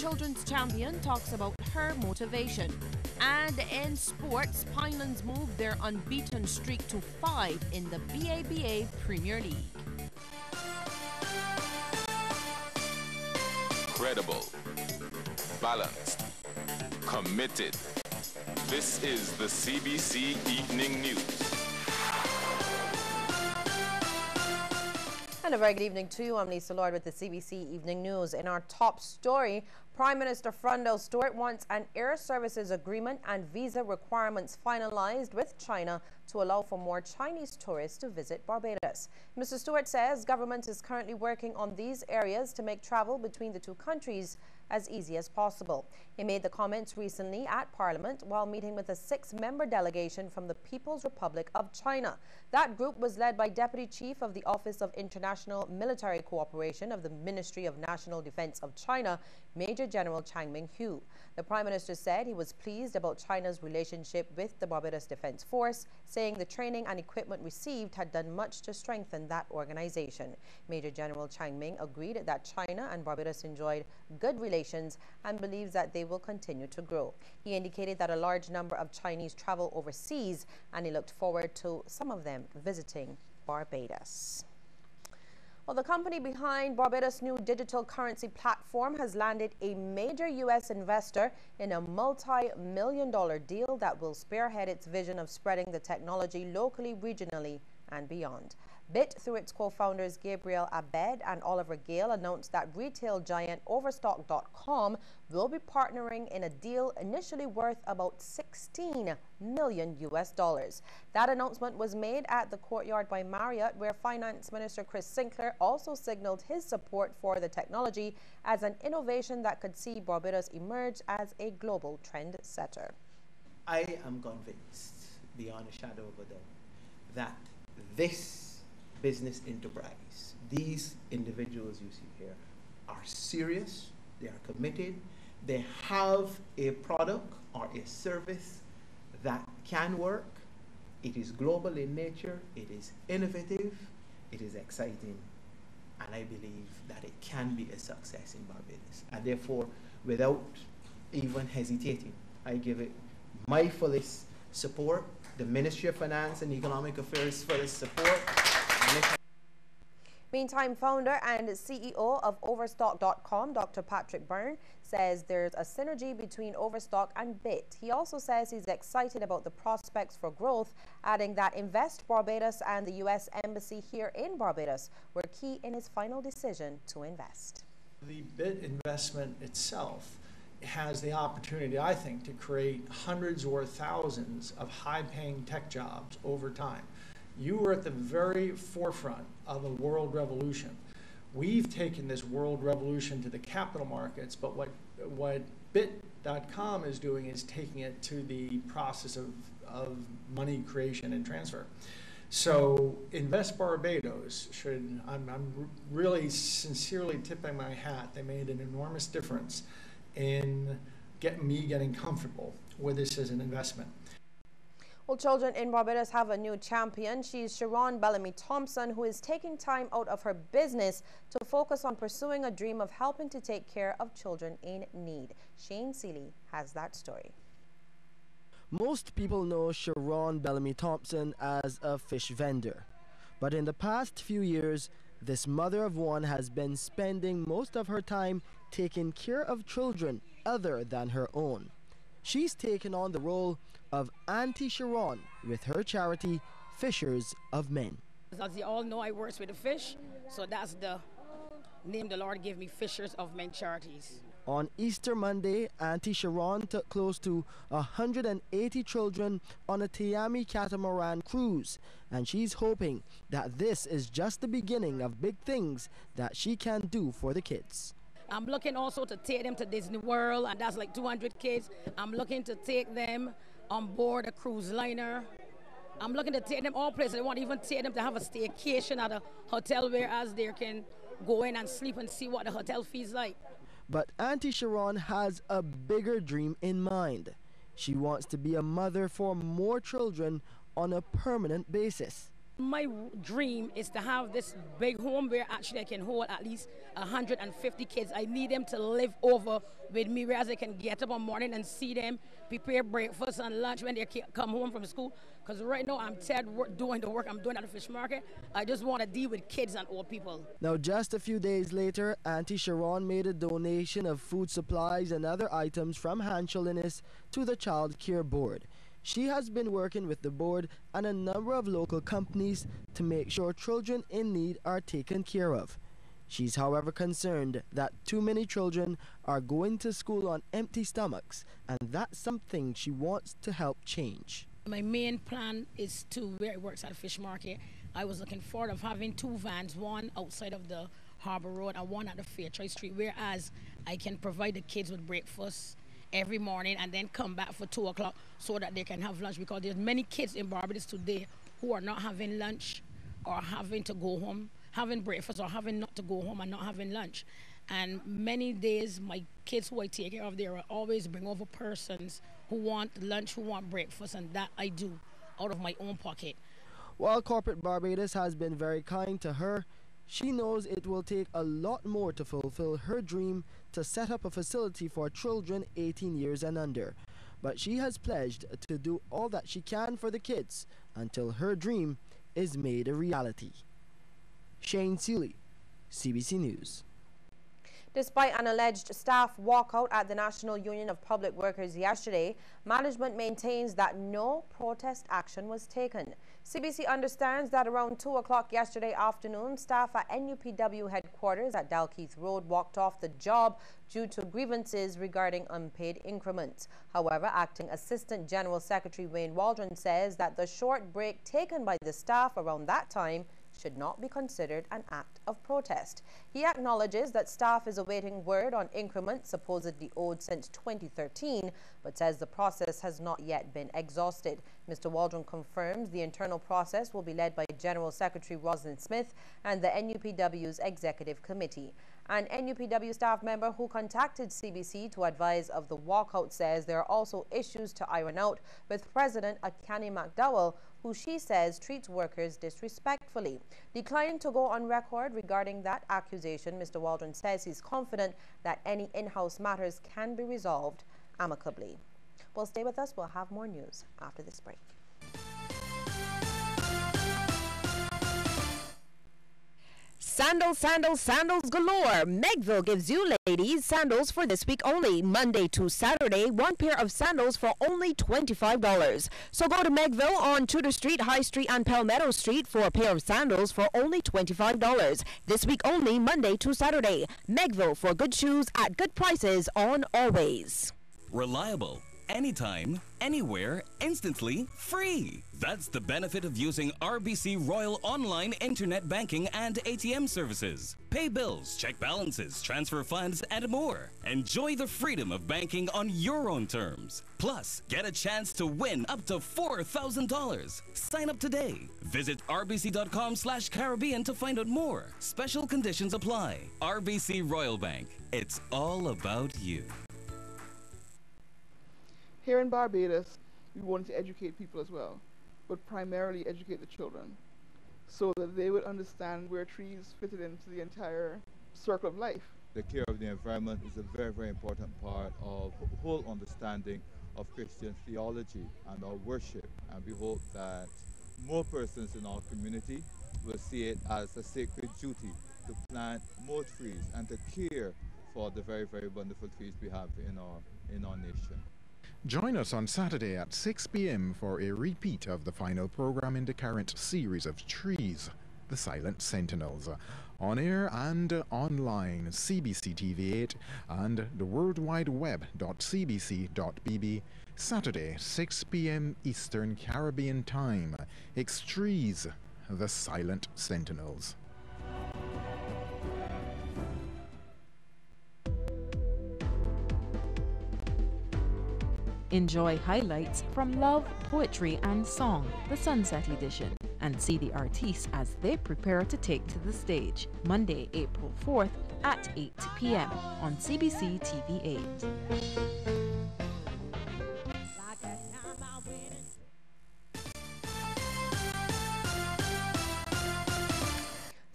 children's champion talks about her motivation. And in sports, Pinelands moved their unbeaten streak to 5 in the BABA Premier League. Credible, balanced, committed. This is the CBC Evening News. And a very good evening to you. I'm Lisa Lord with the CBC Evening News. In our top story, Prime Minister Frundell Stewart wants an air services agreement and visa requirements finalized with China to allow for more Chinese tourists to visit Barbados. Mr. Stewart says government is currently working on these areas to make travel between the two countries as easy as possible. He made the comments recently at Parliament while meeting with a 6-member delegation from the People's Republic of China. That group was led by Deputy Chief of the Office of International Military Cooperation of the Ministry of National Defense of China, Major General Chang Ming-Hu. The Prime Minister said he was pleased about China's relationship with the Barbados Defense Force, saying the training and equipment received had done much to strengthen that organization. Major General Chang Ming agreed that China and Barbados enjoyed good relations and believes that they will continue to grow. He indicated that a large number of Chinese travel overseas and he looked forward to some of them visiting Barbados. Well, the company behind Barbados' new digital currency platform has landed a major U.S. investor in a multi-million-dollar deal that will spearhead its vision of spreading the technology locally, regionally, and beyond. BIT, through its co-founders Gabriel Abed and Oliver Gale, announced that retail giant Overstock.com will be partnering in a deal initially worth about 16 million US dollars. That announcement was made at the Courtyard by Marriott, where Finance Minister Chris Sinclair also signaled his support for the technology as an innovation that could see Barbados emerge as a global trend setter. I am convinced, beyond a shadow of a doubt, that this business enterprise, these individuals you see here, are serious, they are committed, they have a product or a service that can work, it is global in nature, it is innovative, it is exciting, and I believe that it can be a success in Barbados. And therefore, without even hesitating, I give it my fullest support, the Ministry of Finance and Economic Affairs fullest support. Meantime, founder and CEO of Overstock.com, Dr. Patrick Byrne, says there's a synergy between Overstock and BIT. He also says he's excited about the prospects for growth, adding that Invest Barbados and the U.S. Embassy here in Barbados were key in his final decision to invest. The BIT investment itself has the opportunity, I think, to create hundreds or thousands of high-paying tech jobs over time. You were at the very forefront of a world revolution. We've taken this world revolution to the capital markets, but what Bit.com is doing is taking it to the process of money creation and transfer. So Invest Barbados should, I'm really sincerely tipping my hat. They made an enormous difference in getting comfortable with this as an investment. Well, children in Barbados have a new champion. She's Sharon Bellamy Thompson, who is taking time out of her business to focus on pursuing a dream of helping to take care of children in need. Shane Seeley has that story. Most people know Sharon Bellamy Thompson as a fish vendor. But in the past few years, this mother of one has been spending most of her time taking care of children other than her own. She's taken on the role of Auntie Sharon with her charity, Fishers of Men. As you all know, I work with the fish, so that's the name the Lord gave me, Fishers of Men Charities. On Easter Monday, Auntie Sharon took close to 180 children on a Tiami catamaran cruise, and she's hoping that this is just the beginning of big things that she can do for the kids. I'm looking also to take them to Disney World, and that's like 200 kids. I'm looking to take them on board a cruise liner. I'm looking to take them all places. I want to even take them to have a staycation at a hotel, whereas they can go in and sleep and see what the hotel feels like. But Auntie Sharon has a bigger dream in mind. She wants to be a mother for more children on a permanent basis. My dream is to have this big home where actually I can hold at least 150 kids. I need them to live over with me, whereas I can get up one morning and see them prepare breakfast and lunch when they come home from school. Because right now I'm tired doing the work I'm doing at the fish market. I just want to deal with kids and old people. Now, just a few days later, Auntie Sharon made a donation of food supplies and other items from Hansholiness to the Child Care Board. She has been working with the board and a number of local companies to make sure children in need are taken care of. She's, however, concerned that too many children are going to school on empty stomachs, and that's something she wants to help change. My main plan is to, where it works at the fish market, I was looking forward of having 2 vans, one outside of the Harbor Road and one at the Fairchild Street, whereas I can provide the kids with breakfast every morning and then come back for 2 o'clock so that they can have lunch, because there's many kids in Barbados today who are not having lunch or having to go home, having breakfast or having not to go home and not having lunch. And many days my kids who I take care of, they will always bring over persons who want lunch, who want breakfast, and that I do out of my own pocket. While Corporate Barbados has been very kind to her, she knows it will take a lot more to fulfill her dream to set up a facility for children 18 years and under. But she has pledged to do all that she can for the kids until her dream is made a reality. Shane Seeley, CBC News. Despite an alleged staff walkout at the National Union of Public Workers yesterday, management maintains that no protest action was taken. CBC understands that around 2 o'clock yesterday afternoon, staff at NUPW headquarters at Dalkeith Road walked off the job due to grievances regarding unpaid increments. However, Acting Assistant General Secretary Wayne Waldron says that the short break taken by the staff around that time should not be considered an act of protest. He acknowledges that staff is awaiting word on increments supposedly owed since 2013, but says the process has not yet been exhausted. Mr. Waldron confirms the internal process will be led by General Secretary Rosalind Smith and the NUPW's Executive Committee. An NUPW staff member who contacted CBC to advise of the walkout says there are also issues to iron out with President Akani McDowell, who she says treats workers disrespectfully. Declining to go on record regarding that accusation, Mr. Waldron says he's confident that any in-house matters can be resolved amicably. Well, stay with us. We'll have more news after this break. Sandals, sandals, sandals galore. Megville gives you ladies sandals for this week only. Monday to Saturday, 1 pair of sandals for only $25. So go to Megville on Tudor Street, High Street and Palmetto Street for a pair of sandals for only $25. This week only, Monday to Saturday. Megville for good shoes at good prices on always. Reliable. Anytime, anywhere, instantly, free. That's the benefit of using RBC Royal Online Internet Banking and ATM services. Pay bills, check balances, transfer funds, and more. Enjoy the freedom of banking on your own terms. Plus, get a chance to win up to $4,000. Sign up today. Visit rbc.com/Caribbean to find out more. Special conditions apply. RBC Royal Bank. It's all about you. Here in Barbados, we wanted to educate people as well, but primarily educate the children so that they would understand where trees fitted into the entire circle of life. The care of the environment is a very, very important part of the whole understanding of Christian theology and our worship, and we hope that more persons in our community will see it as a sacred duty to plant more trees and to care for the very, very wonderful trees we have in our nation. Join us on Saturday at 6 p.m. for a repeat of the final program in the current series of Trees, the Silent Sentinels. On air and online, CBC TV8 and the World Wide Web.cbc.bb, Saturday, 6 p.m. Eastern Caribbean Time. Trees, the Silent Sentinels. Enjoy highlights from Love, Poetry and Song, the Sunset Edition, and see the artists as they prepare to take to the stage. Monday, April 4th at 8 p.m. on CBC TV8.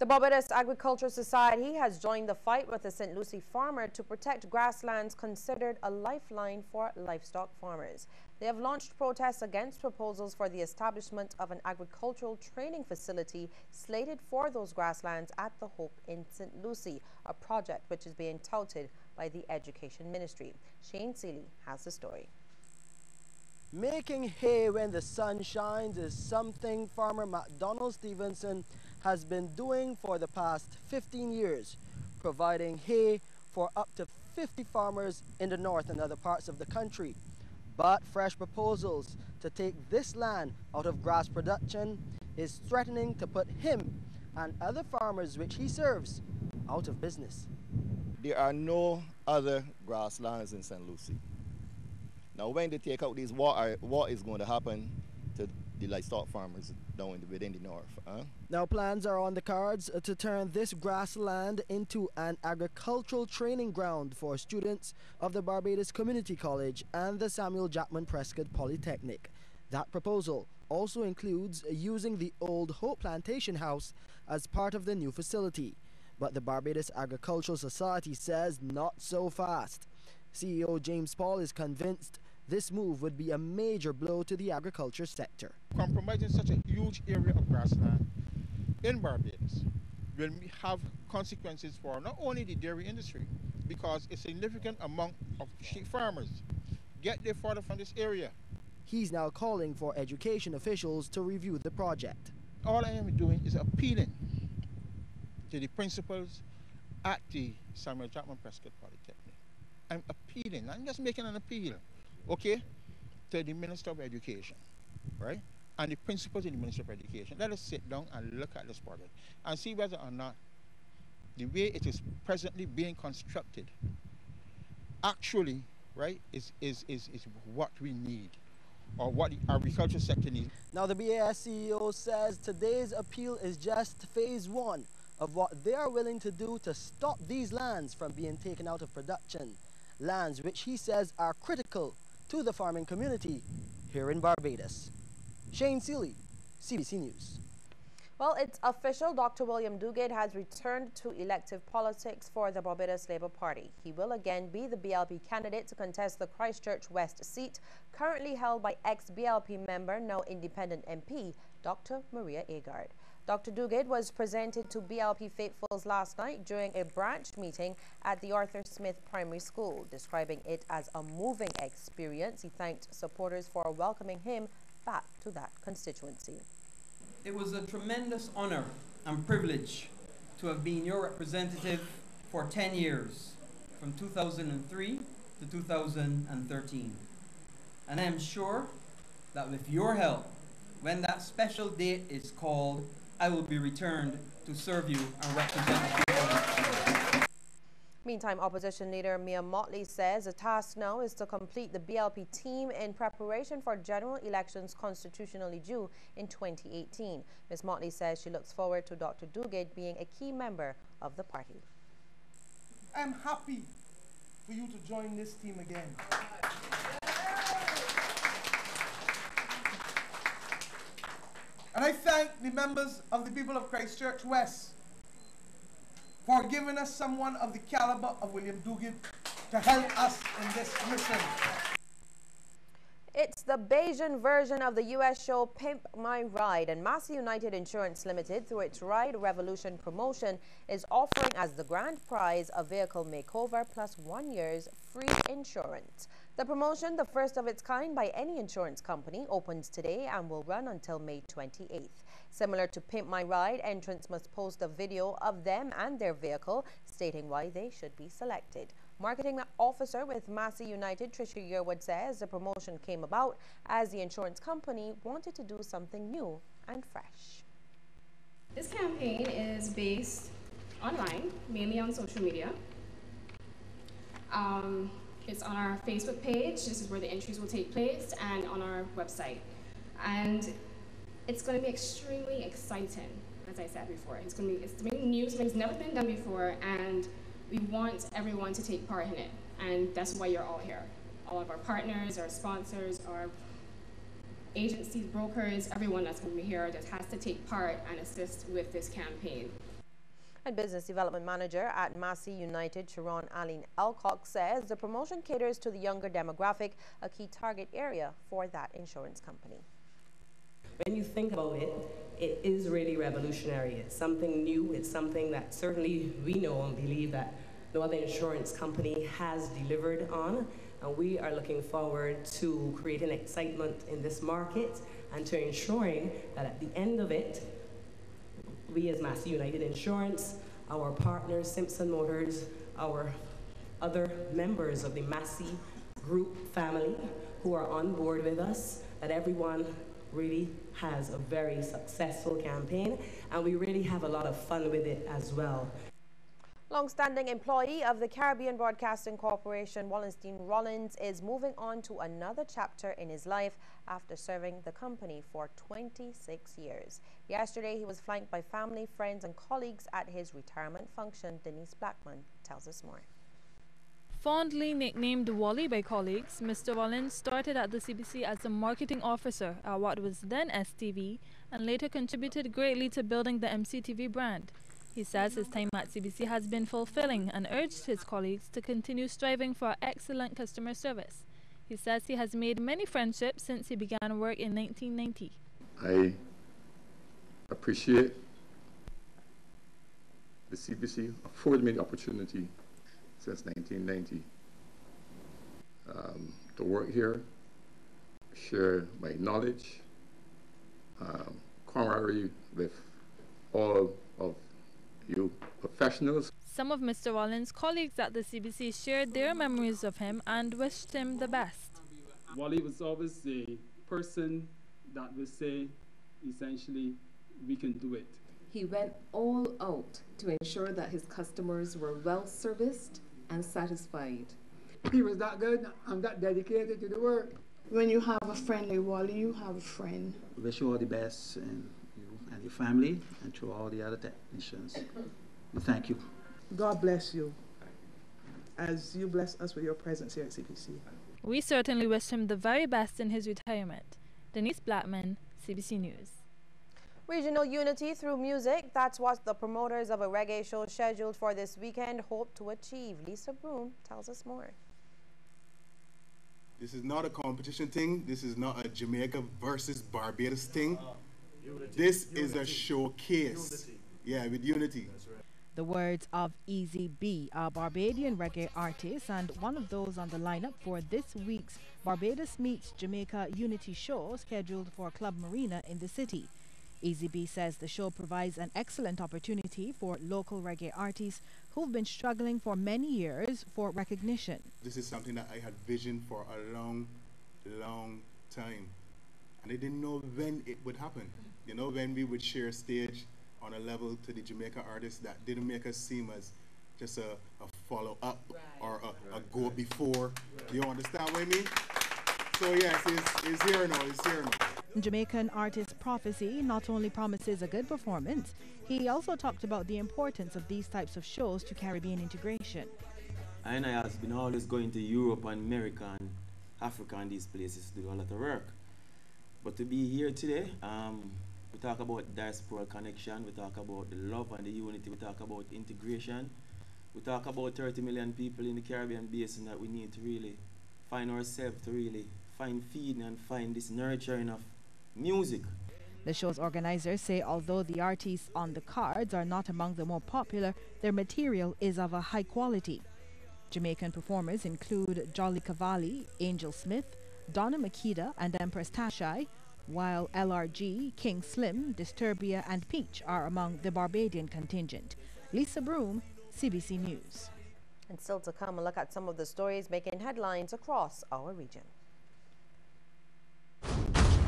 Barbados Agricultural Society has joined the fight with the St. Lucie farmer to protect grasslands considered a lifeline for livestock farmers. They have launched protests against proposals for the establishment of an agricultural training facility slated for those grasslands at the Hope in St. Lucie, a project which is being touted by the Education Ministry. Shane Seeley has the story. Making hay when the sun shines is something farmer MacDonald Stevenson has been doing for the past 15 years, providing hay for up to 50 farmers in the north and other parts of the country. But fresh proposals to take this land out of grass production is threatening to put him and other farmers which he serves out of business. There are no other grasslands in St. Lucie. Now when they take out these, what is going to happen to the livestock farmers down within the north? Now plans are on the cards to turn this grassland into an agricultural training ground for students of the Barbados Community College and the Samuel Jackman Prescott Polytechnic. That proposal also includes using the old Hope Plantation House as part of the new facility. But the Barbados Agricultural Society says not so fast. CEO James Paul is convinced this move would be a major blow to the agriculture sector. Compromising such a huge area of grassland in Barbados will have consequences for not only the dairy industry, because a significant amount of sheep farmers get their fodder from this area. He's now calling for education officials to review the project. All I am doing is appealing to the principals at the Samuel Jackman Prescott Polytechnic. I'm appealing, I'm just making an appeal, okay, to the Minister of Education, right? And the principals in the Ministry of Education. Let us sit down and look at this project and see whether or not the way it is presently being constructed actually, right, is what we need, or what the agriculture sector needs. Now the BAS CEO says today's appeal is just phase one of what they are willing to do to stop these lands from being taken out of production. Lands which he says are critical to the farming community here in Barbados. Shane Seeley, CBC News. Well, it's official. Dr. William Duguid has returned to elective politics for the Barbados Labour Party. He will again be the BLP candidate to contest the Christchurch West seat, currently held by ex-BLP member, now independent MP, Dr. Maria Agard. Dr. Duguid was presented to BLP faithfuls last night during a branch meeting at the Arthur Smith Primary School. Describing it as a moving experience, he thanked supporters for welcoming him back to that constituency. It was a tremendous honor and privilege to have been your representative for 10 years, from 2003 to 2013. And I am sure that with your help, when that special date is called, I will be returned to serve you and represent you. Meantime, opposition leader Mia Motley says the task now is to complete the BLP team in preparation for general elections constitutionally due in 2018. Ms. Motley says she looks forward to Dr. Duguid being a key member of the party. I'm happy for you to join this team again. And I thank the members of the people of Christchurch West for giving us someone of the caliber of William Duguid to help us in this mission. It's the Bayesian version of the U.S. show Pimp My Ride, and Massey United Insurance Limited, through its Ride Revolution promotion, is offering as the grand prize a vehicle makeover plus 1 year's free insurance. The promotion, the first of its kind by any insurance company, opens today and will run until May 28th. Similar to Pimp My Ride, entrants must post a video of them and their vehicle stating why they should be selected. Marketing officer with Massey United, Tricia Yearwood, says the promotion came about as the insurance company wanted to do something new and fresh. This campaign is based online, mainly on social media. It's on our Facebook page, this is where the entries will take place, and on our website. And it's going to be extremely exciting, as I said before. It's going to be new, something's never been done before, and we want everyone to take part in it. And that's why you're all here. All of our partners, our sponsors, our agencies, brokers, everyone that's going to be here that has to take part and assist with this campaign. And Business Development Manager at Massey United, Sharon Aline Alcock, says the promotion caters to the younger demographic, a key target area for that insurance company. When you think about it, it is really revolutionary. It's something new. It's something that certainly we know and believe that no other insurance company has delivered on. And we are looking forward to creating excitement in this market and to ensuring that at the end of it, we as Massey United Insurance, our partners, Simpson Motors, our other members of the Massey Group family who are on board with us, that everyone really has a very successful campaign, and we really have a lot of fun with it as well. Long-standing employee of the Caribbean Broadcasting Corporation, Wallenstein Rollins, is moving on to another chapter in his life after serving the company for 26 years. Yesterday, he was flanked by family, friends, and colleagues at his retirement function. Denise Blackman tells us more. Fondly nicknamed Wally by colleagues, Mr. Rollins started at the CBC as a marketing officer at what was then STV and later contributed greatly to building the MCTV brand. He says his time at CBC has been fulfilling and urged his colleagues to continue striving for excellent customer service. He says he has made many friendships since he began work in 1990. I appreciate the CBC afforded me the opportunity since 1990 to work here, share my knowledge, camaraderie with all of you professionals. Some of Mr. Rollins' colleagues at the CBC shared their memories of him and wished him the best. Wally was always a person that would say, essentially, we can do it. He went all out to ensure that his customers were well serviced and satisfied. He was that good and that dedicated to the work. When you have a friend like Wally, you have a friend. Wish you all the best in you and your family and to all the other technicians. Thank you. God bless you as you bless us with your presence here at CBC. We certainly wish him the very best in his retirement. Denise Blackman, CBC News. Regional unity through music, that's what the promoters of a reggae show scheduled for this weekend hope to achieve. Lisa Broom tells us more. This is not a competition thing. This is not a Jamaica versus Barbados thing. This is a showcase. Yeah, with unity. The words of Easy B, a Barbadian reggae artist and one of those on the lineup for this week's Barbados Meets Jamaica Unity show scheduled for Club Marina in the city. Easy B says the show provides an excellent opportunity for local reggae artists who've been struggling for many years for recognition. This is something that I had visioned for a long, long time. And I didn't know when it would happen. You know, when we would share stage on a level to the Jamaica artists that didn't make us seem as just a follow-up or a go before. You understand what I mean? So yes, it's here now, it's here now. Jamaican artist Prophecy not only promises a good performance, he also talked about the importance of these types of shows to Caribbean integration. I have been always going to Europe and America and Africa and these places to do a lot of work. But to be here today, we talk about diaspora connection, we talk about the love and the unity, we talk about integration, we talk about 30 million people in the Caribbean basin that we need to really find ourselves, to really find feeding and find this nurturing of music. The show's organizers say although the artists on the cards are not among the more popular, their material is of a high quality. Jamaican performers include Jolly Cavalli, Angel Smith, Donna Makeda and Empress Tashai, while LRG, King Slim, Disturbia and Peach are among the Barbadian contingent. Lisa Broom, CBC News. And still to come, a look at some of the stories making headlines across our region.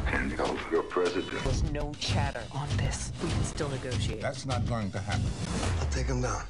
Hand over your president. There's no chatter on this. We can still negotiate. That's not going to happen. I'll take him down.